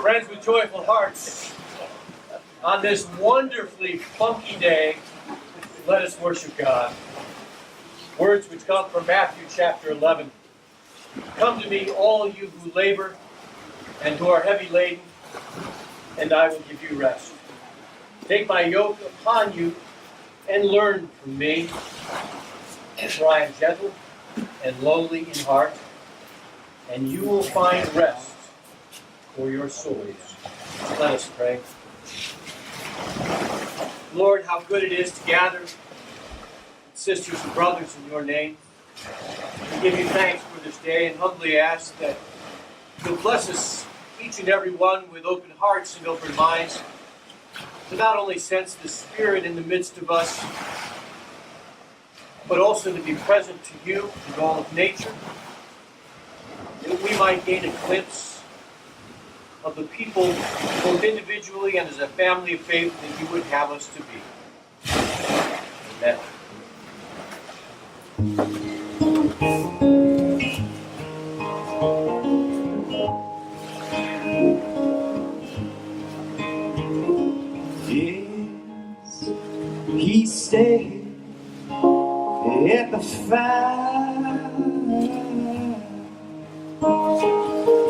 Friends with joyful hearts, on this wonderfully funky day, let us worship God. Words which come from Matthew chapter 11. Come to me, all you who labor and who are heavy laden, and I will give you rest. Take my yoke upon you and learn from me, for I am gentle and lowly in heart, and you will find rest for your souls. Let us pray. Lord, how good it is to gather, sisters and brothers, in your name. We give you thanks for this day and humbly ask that you'll bless us, each and every one, with open hearts and open minds, to not only sense the Spirit in the midst of us, but also to be present to you and all of nature, that we might gain a glimpse of the people, both individually and as a family of faith, that you would have us to be. Amen. Yes, he stayed at the fire.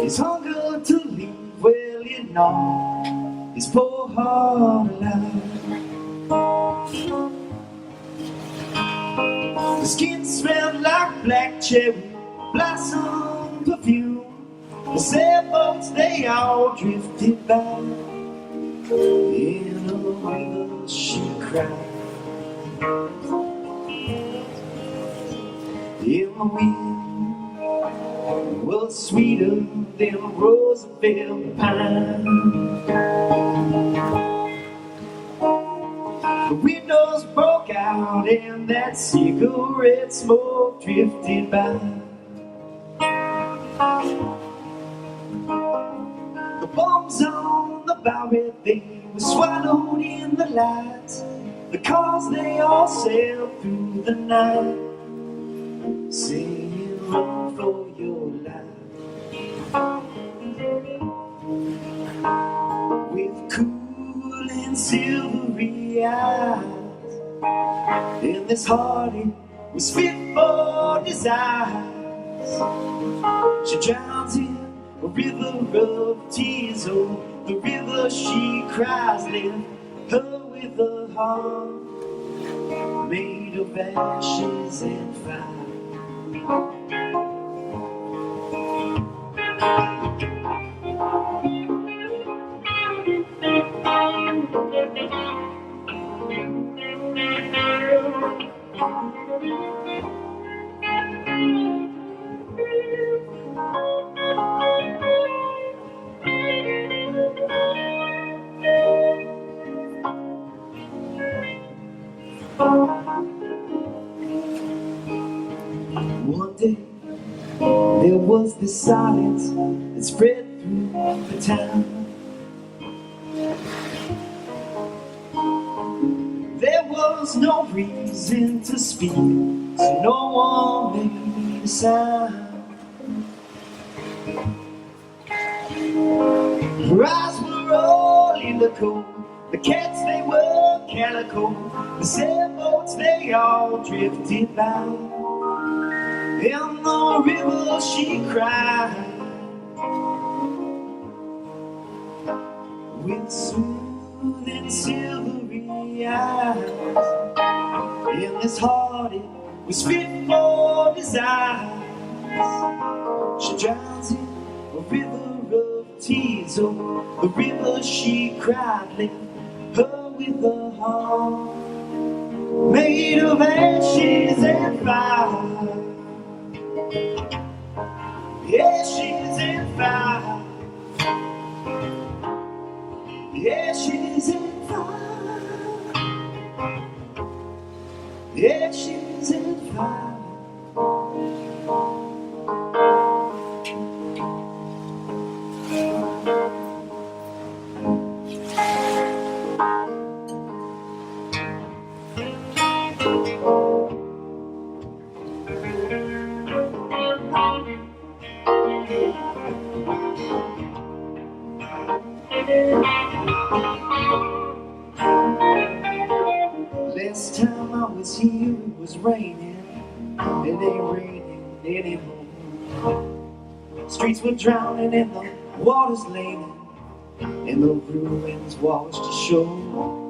His hunger to leave, well, you know, his poor heart alive. The skin smelled like black cherry blossom perfume. The sailboats, they all drifted by. In a river she cried. In the wind was sweeter than Roosevelt pine. The windows broke out and that cigarette smoke drifted by. The bombs on the Bowery, they were swallowed in the light. The cars, they all sailed through the night, saying run for your life. With cool and silvery eyes, and this heart, it was fit for desires. She drowns in a river of tears, oh, the river she cries, lift her with a heart made of ashes and fire. One day, there was this silence that spread through the town. There was no reason to speak, so no one made a sound. Her eyes were all in the cold, the cats, they were calico, the sailboats, they all drifted by. In the river she cried, with smooth and silvery eyes. In this heart, it was fit for desires. She drowns in a river of tears, oh, the river she cried, left her with a heart made of ashes and fire. Ashes and fire. Ashes and fire. Ashes and fire. Last time I was here, it was raining. It ain't raining anymore. Streets were drowning and the water's leaning, and the ruins washed ashore.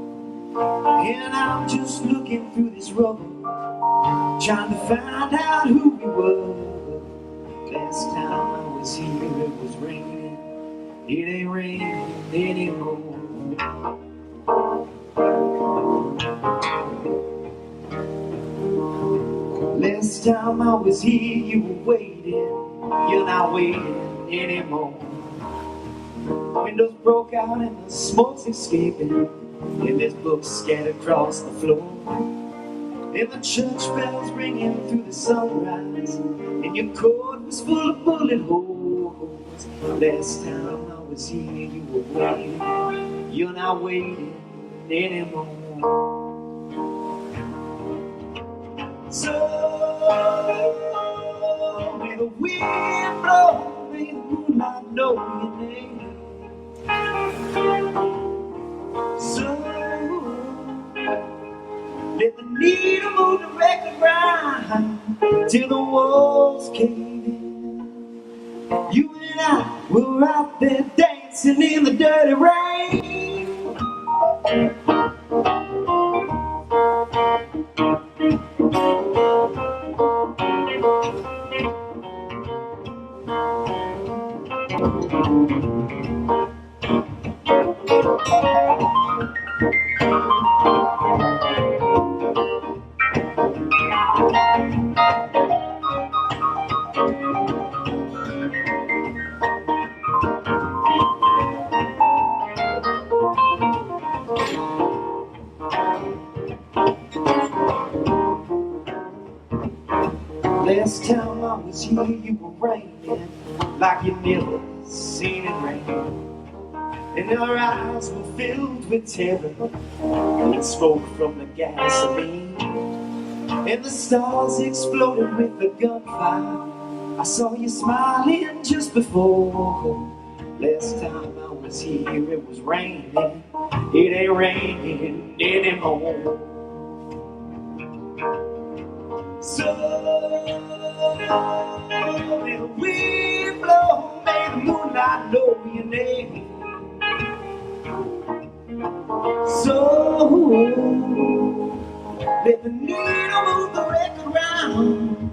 And I'm just looking through this rubble, trying to find out who we were. Last time I was here, it was raining. It ain't raining anymore. Last time I was here, you were waiting. You're not waiting anymore. Windows broke out and the smoke's escaping, and there's books scattered across the floor. And the church bells ringing through the sunrise, and your coat was full of bullet holes. Last time I was here, you were waiting. You're not waiting anymore. So may the wind blow, may the moonlight know your name. So let the needle move the record round till the walls cave in. You and I were out there dancing in the dirty rain. Last time I was here, you were raining like you never seen it rain. And our eyes were filled with terror and smoke from the gasoline. And the stars exploded with the gunfire. I saw you smiling just before. Last time I was here, it was raining. It ain't raining anymore. So may the wind blow, may the moonlight know your name. So let the needle move the record round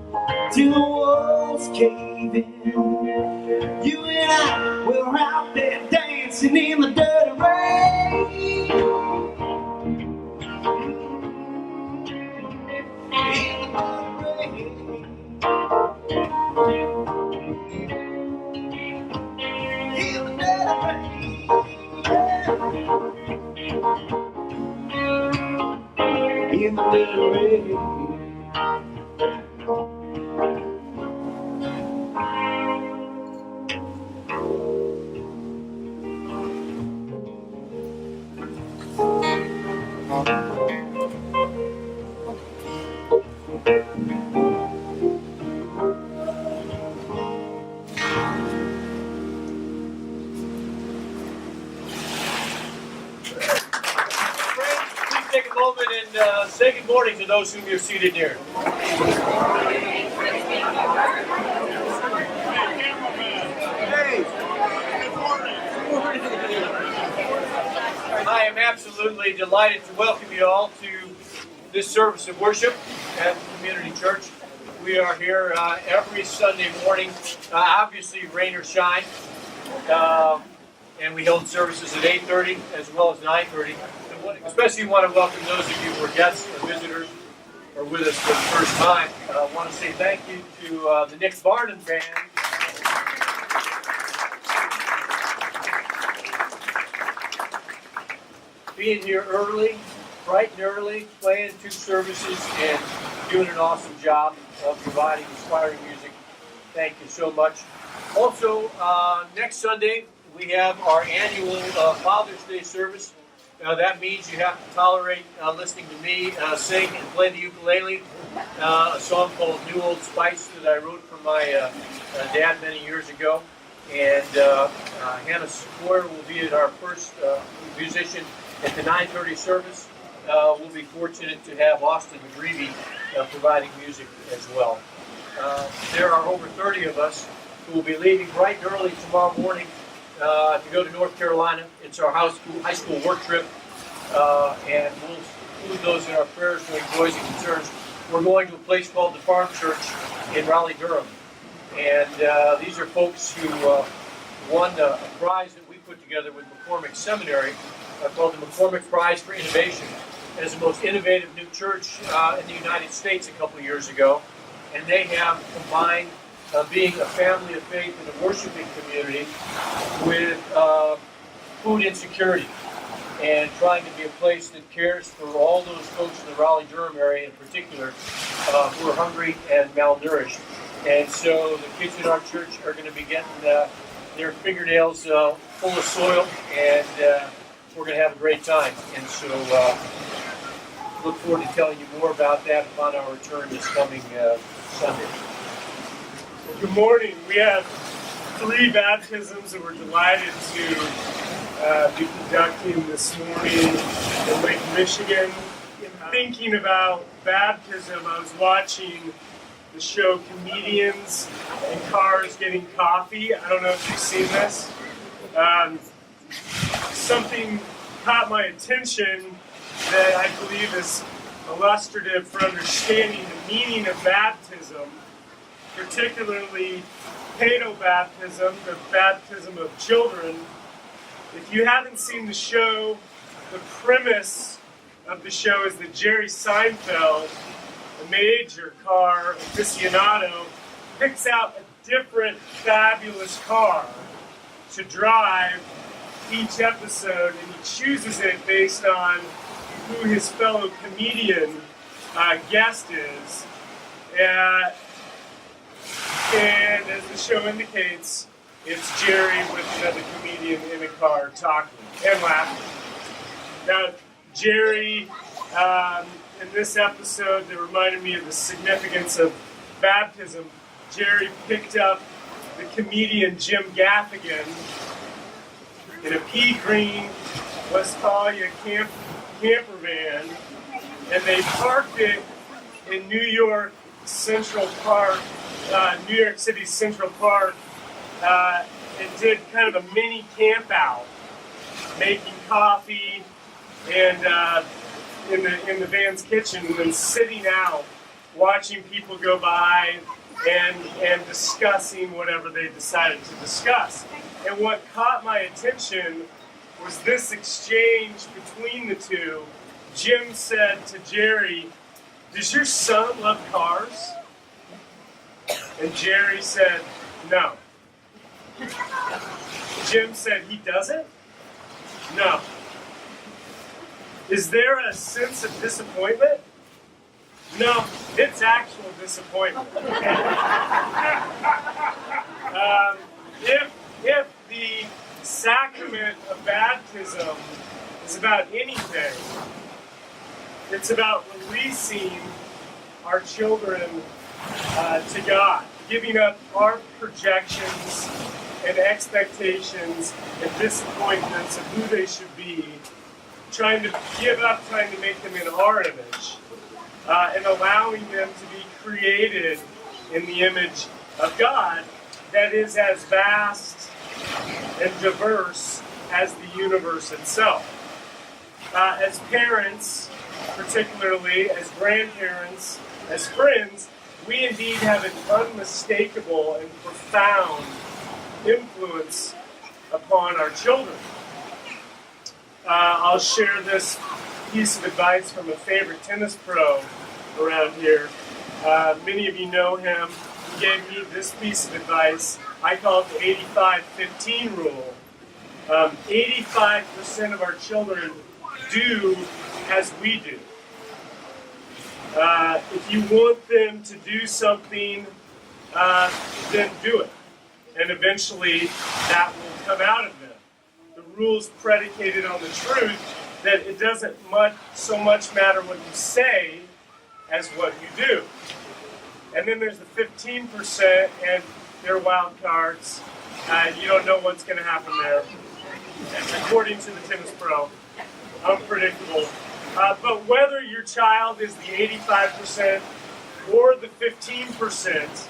till the walls cave in. You and I were out there dancing in the dirty rain. In the little rain. Take a moment and say good morning to those whom you're seated near. I am absolutely delighted to welcome you all to this service of worship at the Community Church. We are here every Sunday morning, obviously rain or shine, and we hold services at 8:30 as well as 9:30. Especially want to welcome those of you who are guests or visitors or with us for the first time. I want to say thank you to the Nick Barnum Band. Being here early, bright and early, playing 2 services and doing an awesome job of providing inspiring music. Thank you so much. Also, next Sunday we have our annual Father's Day service. That means you have to tolerate listening to me sing and play the ukulele, a song called New Old Spice that I wrote for my dad many years ago. And Hannah Square will be at our first musician at the 9:30 service. We'll be fortunate to have Austin McGreevy providing music as well. There are over 30 of us who will be leaving bright and early tomorrow morning to go to North Carolina. It's our high school work trip, and we'll include those in our prayers during joys and concerns. We're going to a place called the Farm Church in Raleigh, Durham. And these are folks who won a prize that we put together with McCormick Seminary called the McCormick Prize for Innovation as the most innovative new church in the United States a couple of years ago. And they have combined being a family of faith and a worshiping community with food insecurity and trying to be a place that cares for all those folks in the Raleigh-Durham area in particular who are hungry and malnourished. And so the kids in our church are going to be getting their fingernails full of soil, and we're going to have a great time. And so look forward to telling you more about that upon our return this coming Sunday. Good morning. We have 3 baptisms that we're delighted to be conducting this morning in Lake Michigan. Thinking about baptism, I was watching the show Comedians in Cars Getting Coffee. I don't know if you've seen this. Something caught my attention that I believe is illustrative for understanding the meaning of baptism, particularly paedobaptism, the baptism of children. If you haven't seen the show, the premise of the show is that Jerry Seinfeld, a major car aficionado, picks out a different fabulous car to drive each episode, and he chooses it based on who his fellow comedian guest is. And as the show indicates, it's Jerry with another comedian in a car talking and laughing. Now, Jerry, in this episode that reminded me of the significance of baptism, Jerry picked up the comedian Jim Gaffigan in a pea green Westphalia camper van, and they parked it in New York City's Central Park, and did kind of a mini camp out, making coffee and in the van's kitchen, and then sitting out, watching people go by and discussing whatever they decided to discuss. And what caught my attention was this exchange between the two. Jim said to Jerry, "Does your son love cars?" And Jerry said, "No." Jim said, "He doesn't?" "No." "Is there a sense of disappointment?" "No, it's actual disappointment." If the sacrament of baptism is about anything, it's about releasing our children to God, giving up our projections and expectations and disappointments of who they should be, trying to make them in our image, and allowing them to be created in the image of God that is as vast and diverse as the universe itself. As parents, particularly as grandparents, as friends, we indeed have an unmistakable and profound influence upon our children. I'll share this piece of advice from a favorite tennis pro around here. Many of you know him. He gave me this piece of advice. I call it the 85-15 rule. 85% of our children do as we do. If you want them to do something, then do it. And eventually that will come out of them. The rule's predicated on the truth that it doesn't so much matter what you say as what you do. And then there's the 15%, and they're wild cards. You don't know what's going to happen there. According to the tennis pro, unpredictable. But whether your child is the 85% or the 15%,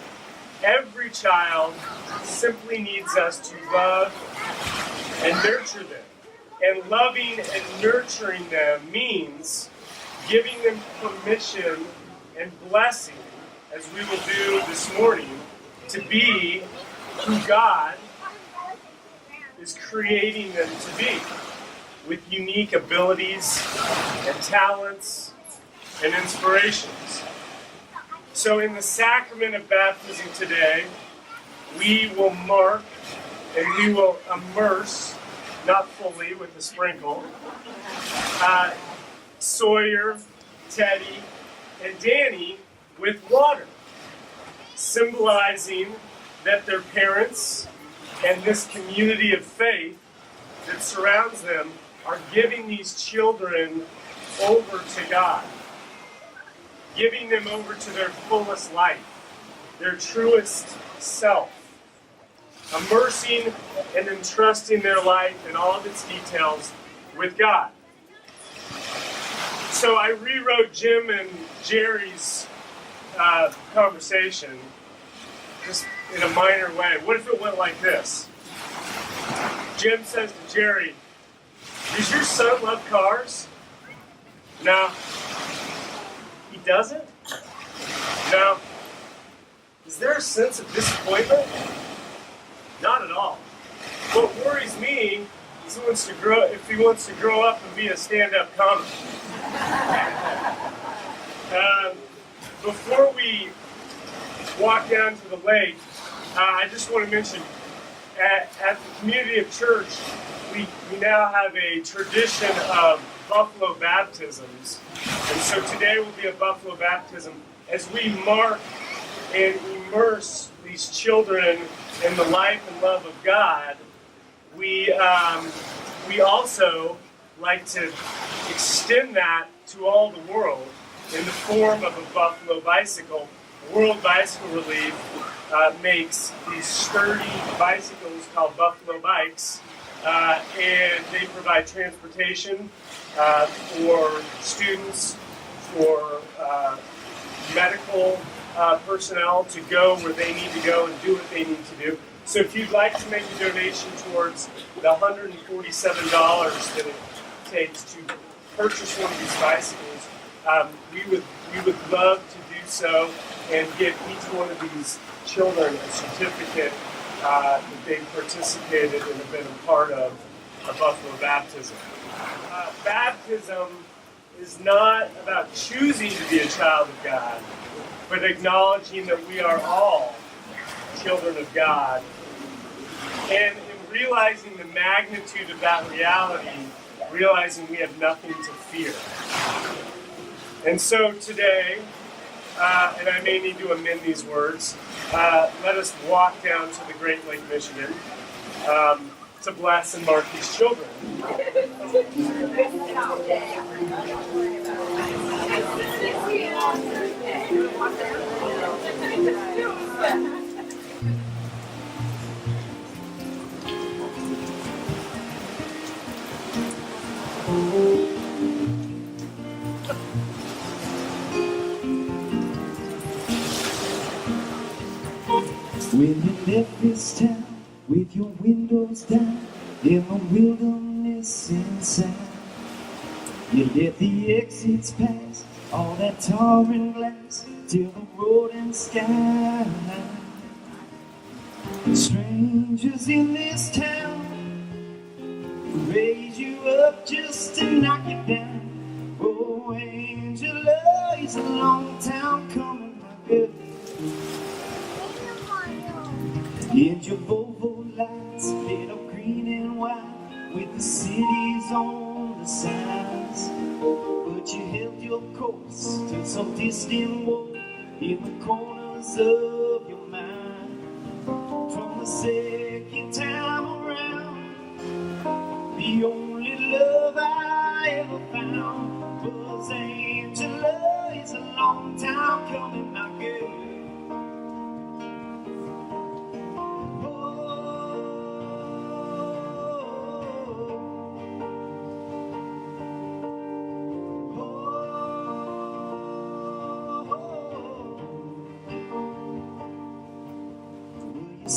every child simply needs us to love and nurture them. And loving and nurturing them means giving them permission and blessing, as we will do this morning, to be who God is creating them to be, with unique abilities and talents and inspirations. So in the sacrament of baptism today, we will mark and we will immerse, not fully with a sprinkle, Sawyer, Teddy, and Danny with water, symbolizing that their parents and this community of faith that surrounds them are giving these children over to God, giving them over to their fullest life, their truest self, immersing and entrusting their life in all of its details with God. So I rewrote Jim and Jerry's conversation just in a minor way. What if it went like this? Jim says to Jerry, "Does your son love cars?" "No." "He doesn't?" "No." "Is there a sense of disappointment?" "Not at all. What worries me is if he wants to grow up and be a stand-up comic." Before we walk down to the lake, I just want to mention, at the community of church, we now have a tradition of buffalo baptisms. And so today will be a buffalo baptism as we mark and immerse these children in the life and love of God. We also like to extend that to all the world in the form of a buffalo bicycle. World Bicycle Relief makes these sturdy bicycles called buffalo bikes, and they provide transportation for students, for medical personnel to go where they need to go and do what they need to do. So if you'd like to make a donation towards the $147 that it takes to purchase one of these bicycles, we would love to do so and give each one of these children a certificate that they've participated and have been a part of a buffalo baptism. Baptism is not about choosing to be a child of God, but acknowledging that we are all children of God. And in realizing the magnitude of that reality, realizing we have nothing to fear. And so today, and I may need to amend these words, let us walk down to the Great Lake, Michigan, to bless and mark these children. When you left this town with your windows down in the wilderness inside, you let the exits pass, all that tar and glass, till the road and sky. Strangers in this town raise you up just to knock you down. Oh, Angela, it's a long time coming, my girl. And your Volvo lights lit up green and white with the cities on the sides. But you held your course to some distant war in the corners of your mind. From the second time around, the only love I ever found was Angela. It's a long time coming, my girl.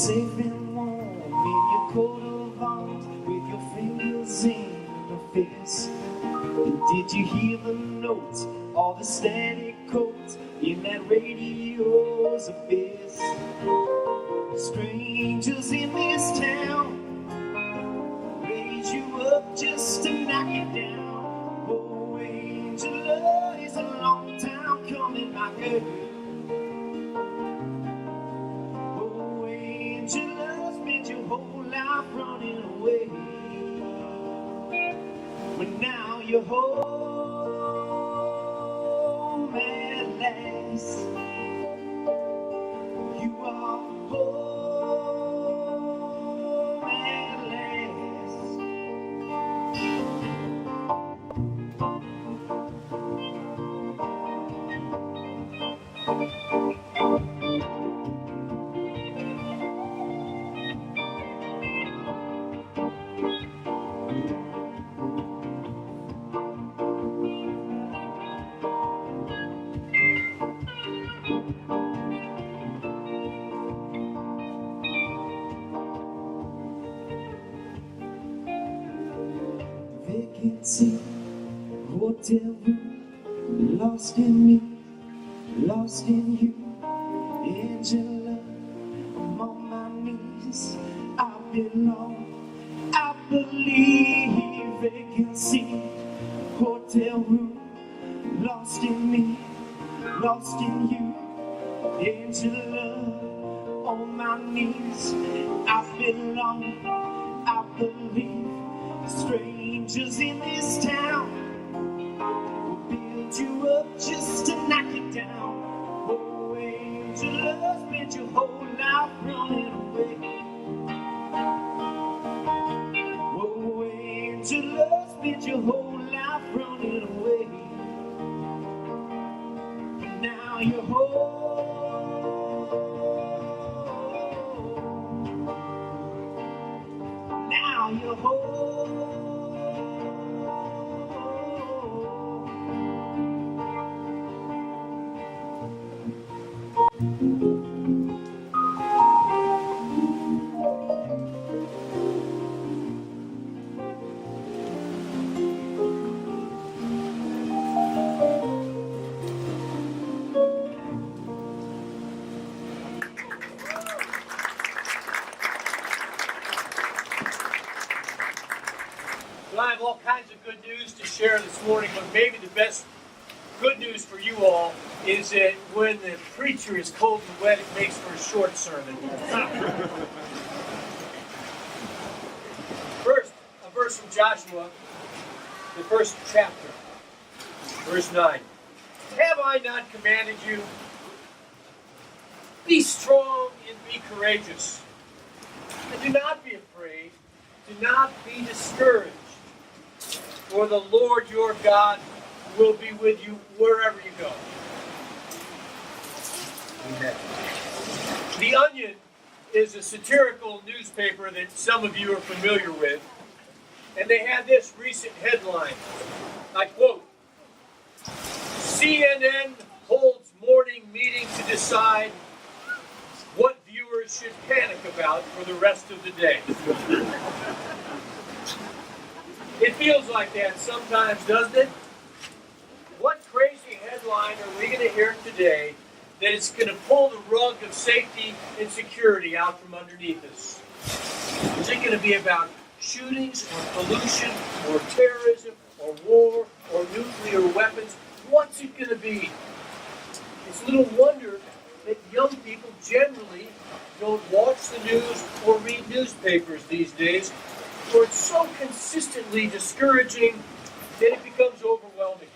safe and warm in your coat of arms with your fingers in her face. And did you hear the notes, all the static codes in that radio's abyss? Strangers in this town raise you up just to knock you down. Oh, Angela, it's a long time coming, my girl. Oh, Angela, spent your whole life running away, but now you're home at last. You are home at last. Vacancy, hotel room, lost in me, lost in you, Angela. I'm on my knees, I belong, I believe. Vacancy, hotel room, lost in me, lost in you, Angela. On my knees, I belong, I believe. Strangers in this town will build you up just to knock you down. Oh, Angela, spent your whole life running away. Oh, Angela, spent your whole life running away. But now you're home. Now you're home. Well, I have all kinds of good news to share this morning, but maybe the best good news for you all is that when the preacher is cold and wet, it makes for a short sermon. First, a verse from Joshua, the first chapter, verse 9. Have I not commanded you? Be strong and be courageous. And do not be afraid. Do not be discouraged. For the Lord your God will be with you wherever you go. Amen. The Onion is a satirical newspaper that some of you are familiar with. And they had this recent headline. I quote, CNN holds morning meeting to decide what viewers should panic about for the rest of the day. It feels like that sometimes, doesn't it? What crazy headline are we going to hear today that is going to pull the rug of safety and security out from underneath us? Is it going to be about shootings or pollution or terrorism or war or nuclear weapons? What's it going to be? It's little wonder that young people generally don't watch the news or read newspapers these days, for it's so consistently discouraging that it becomes overwhelming.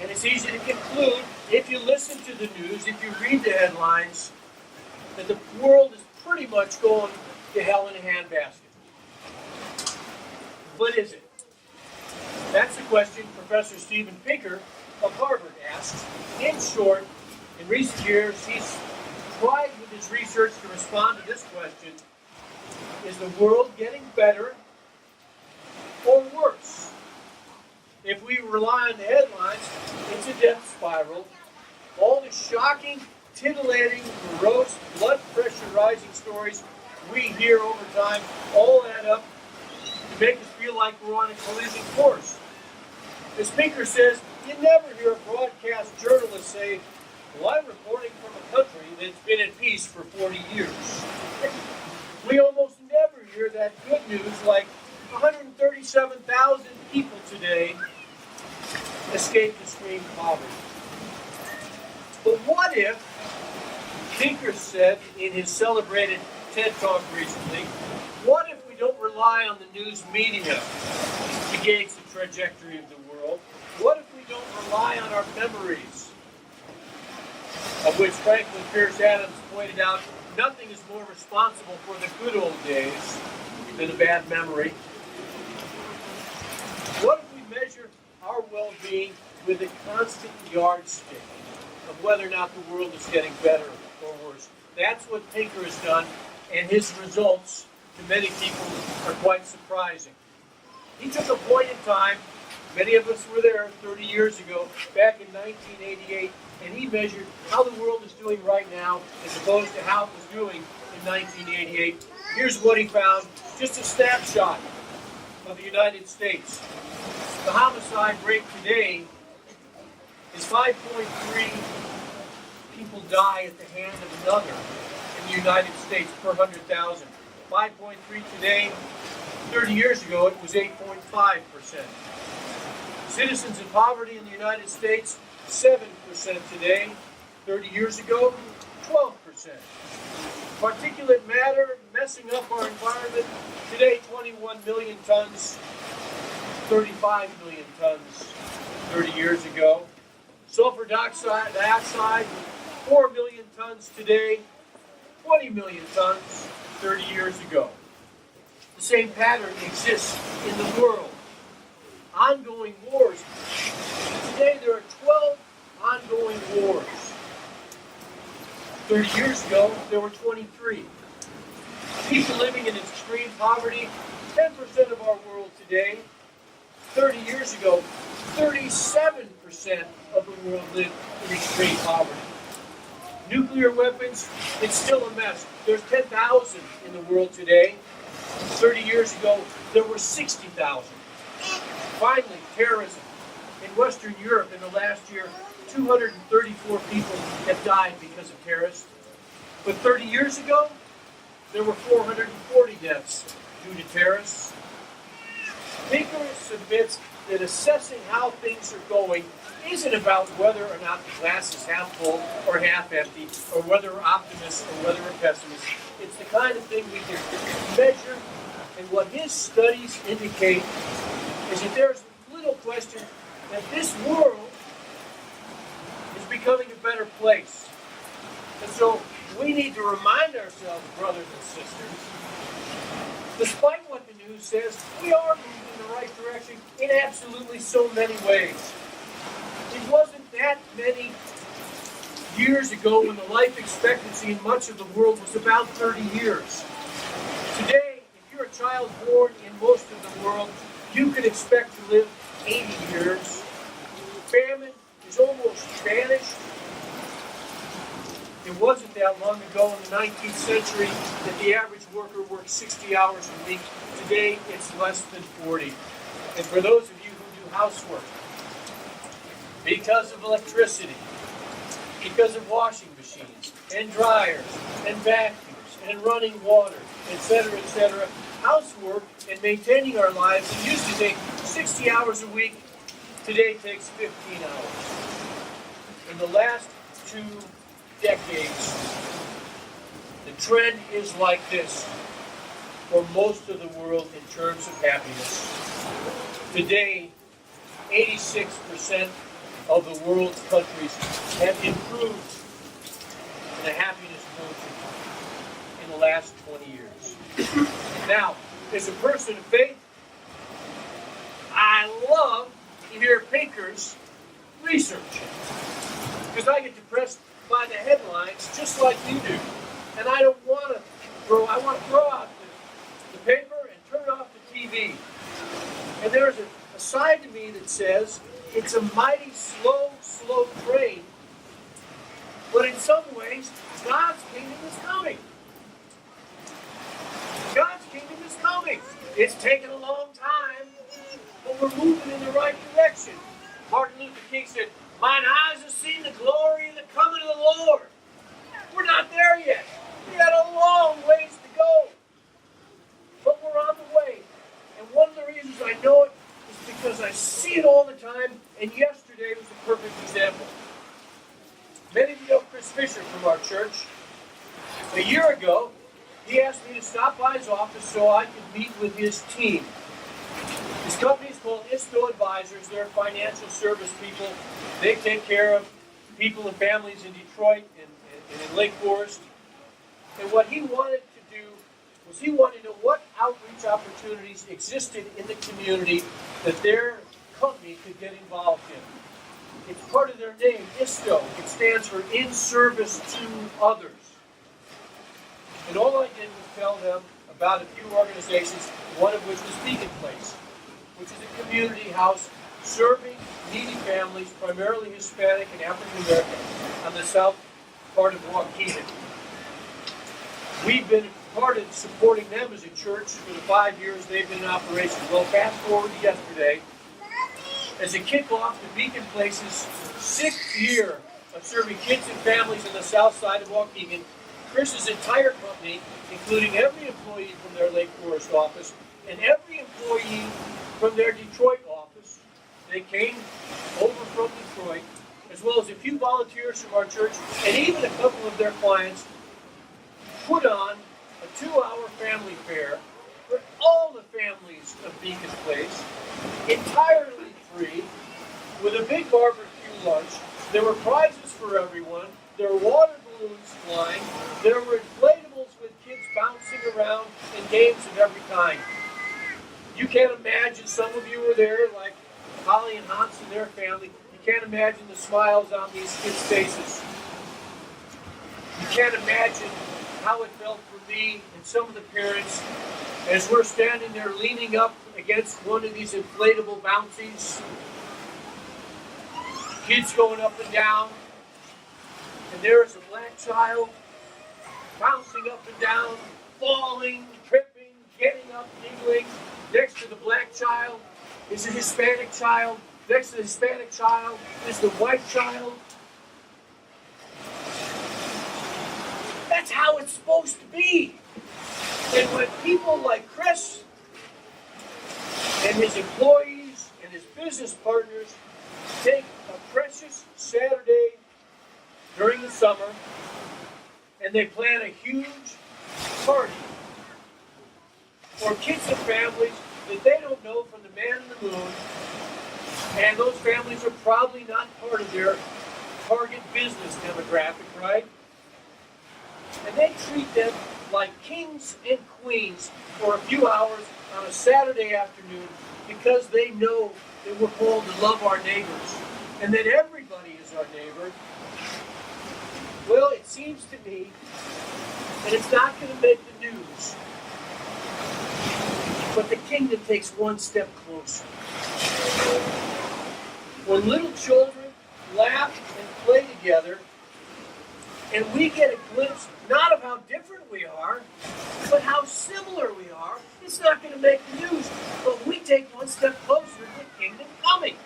And it's easy to conclude, if you listen to the news, if you read the headlines, that the world is pretty much going to hell in a handbasket. But is it? That's the question Professor Steven Pinker of Harvard asks. In short, in recent years, he's tried with his research to respond to this question: is the world getting better or worse? If we rely on the headlines, it's a death spiral. All the shocking, titillating, morose, blood pressure rising stories we hear over time all add up to make us feel like we're on a collision course. The speaker says, you never hear a broadcast journalist say, well, I'm reporting from a country that's been at peace for 40 years. We almost never hear that good news like 137,000 people today escaped extreme poverty. But what if, Pinker said in his celebrated TED Talk recently, what if we don't rely on the news media to gauge the trajectory of the world? What if we don't rely on our memories? Of which Franklin Pierce Adams pointed out, nothing is more responsible for the good old days than a bad memory. What if we measure our well-being with a constant yardstick of whether or not the world is getting better or worse? That's what Pinker has done, and his results to many people are quite surprising. He took a point in time, many of us were there 30 years ago, back in 1988, and he measured how the world is doing right now as opposed to how it was doing in 1988. Here's what he found, just a snapshot of the United States. The homicide rate today is 5.3 people die at the hand of another in the United States per 100,000. 5.3 today. 30 years ago, it was 8.5%. Citizens in poverty in the United States, 7% today. 30 years ago, 12%. Particulate matter messing up our environment, today 21 million tons, 35 million tons 30 years ago. Sulfur dioxide, 4 million tons today, 20 million tons 30 years ago. The same pattern exists in the world. Ongoing wars. Today there are 12 ongoing wars. 30 years ago, there were 23. People living in extreme poverty, 10% of our world today. 30 years ago, 37% of the world lived in extreme poverty. Nuclear weapons, it's still a mess. There's 10,000 in the world today. 30 years ago, there were 60,000. Finally, terrorism. In Western Europe in the last year, 234 people have died because of terrorists. But 30 years ago, there were 440 deaths due to terrorists. Pinker submits that assessing how things are going isn't about whether or not the glass is half full or half empty, or whether we're optimists or whether we're pessimists. It's the kind of thing we can measure, and what his studies indicate is that there's little question that this world is becoming a better place. And so we need to remind ourselves, brothers and sisters, despite what the news says, we are moving in the right direction in absolutely so many ways. It wasn't that many years ago when the life expectancy in much of the world was about 30 years. Today, if you're a child born in most of the world, you can expect to live 80 years. Famine is almost vanished. It wasn't that long ago in the 19th century that the average worker worked 60 hours a week. Today, it's less than 40. And for those of you who do housework, because of electricity, because of washing machines, and dryers, and vacuums, and running water, etc., housework and maintaining our lives used to take 60 hours a week. Today takes 15 hours. In the last 2 decades, the trend is like this for most of the world in terms of happiness. Today, 86% of the world's countries have improved in the happiness quotient in the last 20 years. Now, as a person of faith, I love to hear Pinker's research, because I get depressed by the headlines just like you do. And I don't want to I want to throw out the paper and turn off the TV. And there's a side to me that says it's a mighty slow train But in some ways, God's kingdom is coming. God's kingdom is coming. It's taken a long time, but we're moving in the right direction. Martin Luther King said, "Mine eyes have seen the glory of the coming of the Lord." We're not there yet. We got a long ways to go. But we're on the way. And one of the reasons I know it is because I see it all the time, and yesterday was a perfect example. Many of you know Chris Fisher from our church. A year ago, he asked me to stop by his office so I could meet with his team. His company is called ISTO Advisors. They're financial service people. They take care of people and families in Detroit and in Lake Forest. And what he wanted to do was he wanted to know what outreach opportunities existed in the community that their company could get involved in. It's part of their name, ISTO. It stands for In Service to Others. And all I did was tell them about a few organizations, one of which was Beacon Place, which is a community house serving needy families, primarily Hispanic and African American, on the south part of Waukegan. We've been part of supporting them as a church for the 5 years they've been in operation. Well, fast forward to yesterday, as a kickoff to Beacon Place's 6th year of serving kids and families on the south side of Waukegan, Chris's entire company, including every employee from their Lake Forest office and every employee from their Detroit office, they came over from Detroit, as well as a few volunteers from our church and even a couple of their clients, put on a 2-hour family fair for all the families of Beacon Place, entirely free, with a big barbecue lunch. There were prizes for everyone. There were water balloons flying. There were inflatables with kids bouncing around and games of every kind. You can't imagine, some of you were there, like Holly and Hans and their family. You can't imagine the smiles on these kids' faces. You can't imagine how it felt for me and some of the parents as we're standing there leaning up against one of these inflatable bouncies. Kids going up and down. And there is a black child bouncing up and down, falling, tripping, getting up, giggling. Next to the black child is a Hispanic child. Next to the Hispanic child is the white child. That's how it's supposed to be. And when people like Chris and his employees and his business partners take a precious Saturday during the summer and they plan a huge party for kids and families that they don't know from the man in the moon, and those families are probably not part of their target business demographic, right? And they treat them like kings and queens for a few hours on a Saturday afternoon because they know that we're called to love our neighbors and that everybody is our neighbor. Well, it seems to me that it's not going to make the news, but the kingdom takes one step closer. When little children laugh and play together, and we get a glimpse not of how different we are, but how similar we are, it's not going to make the news. But we take one step closer to the kingdom coming.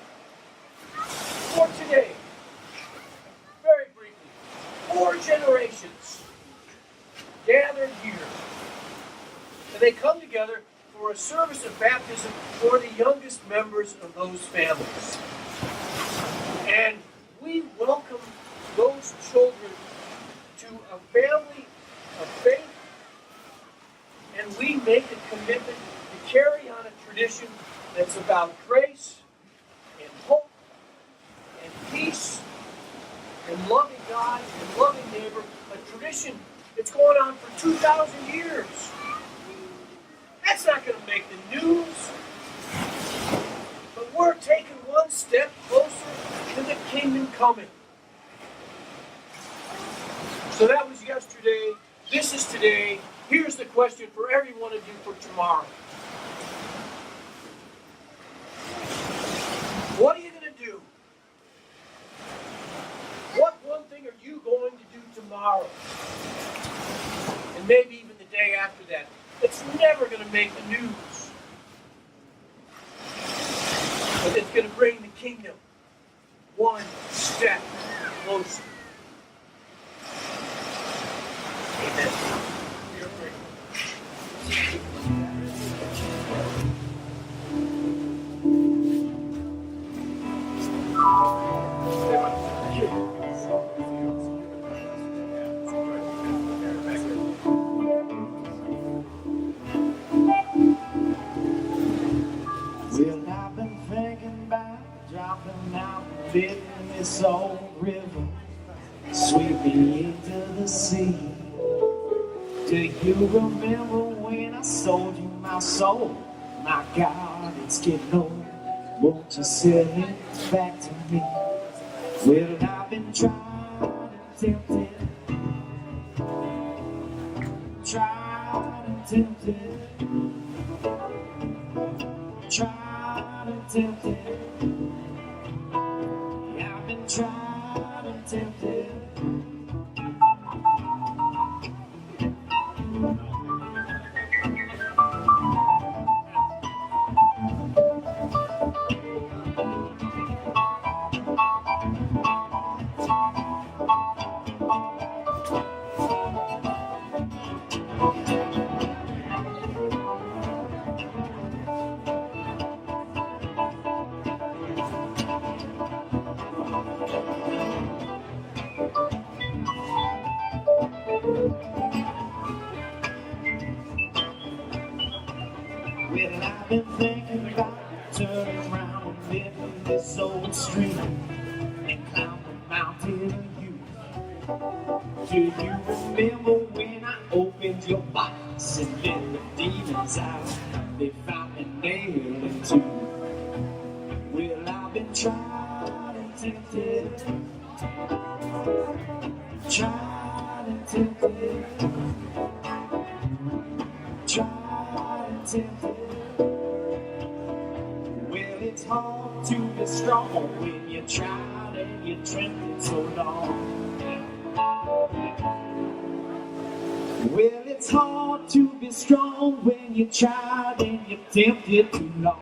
For today, very briefly, 4 generations gathered here. And they come together for a service of baptism for the youngest members of those families. And we welcome those children to a family of faith, and we make a commitment to carry on a tradition that's about grace and hope and peace and loving God and loving neighbor, a tradition that's going on for 2,000 years. That's not going to make the news, but we're taking one step closer to the kingdom coming. So that was yesterday. This is today. Here's the question for every one of you for tomorrow. What are you going to do? What one thing are you going to maybe even the day after that, it's never going to make the news. But it's going to bring the kingdom one step closer. Amen. Well, I've been thinking about dropping out and living this old river, sweeping into the sea. Do you remember when I sold you my soul? My God, it's getting old. Won't you sell it back to me? Well, I've been trying and tempted, tried and tempted, tried and tempted. Yeah, I've been tried and tempted. Well, I've been thinking about turning around and living this old stream and climb the mountain of youth. Do you remember when I opened your box and let the demons out? They found me nailed in two. Well, I've been tried and tempted, tried and tempted, tried and tempted. Well, it's hard to be strong when you tried and you trembled so long. Well, it's hard to be strong when you tried and you tempted too long.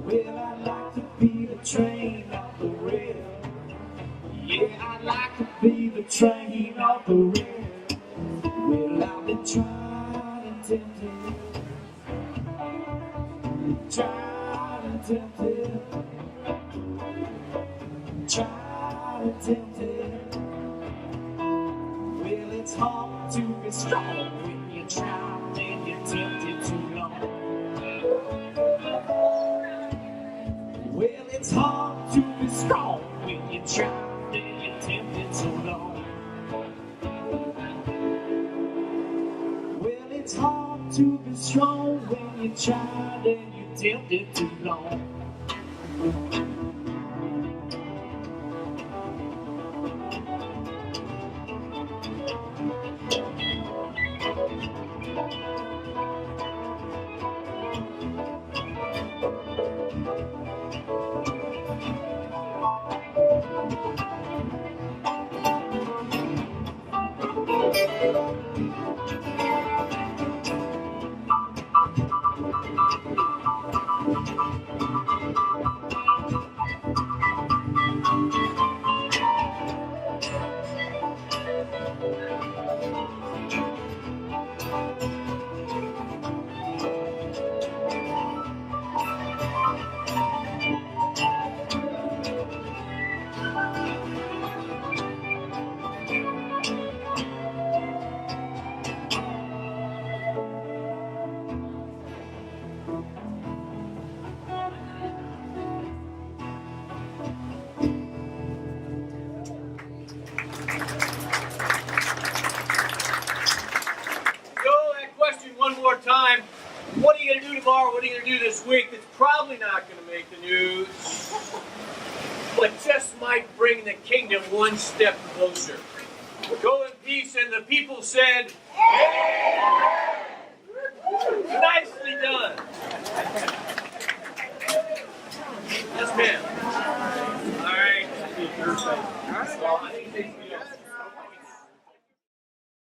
Well, I'd like to be the train off the rail. Yeah, I'd like to be the train off the rail. Well, I've been tried and tempted, tried and tempted, tried and tempted. Well, it's hard to be strong when you're tried and you're tempted too long. Well, it's hard to be strong when you're tried and you're tempted so long. Well, it's hard to be strong when you're tried and you're tempted too long. tomorrow? What are you going to do this week? That's probably not going to make the news, but just might bring the kingdom one step closer. Go in peace, and the people said, Amen. Nicely done. Yes, ma'am. All right. Well, I think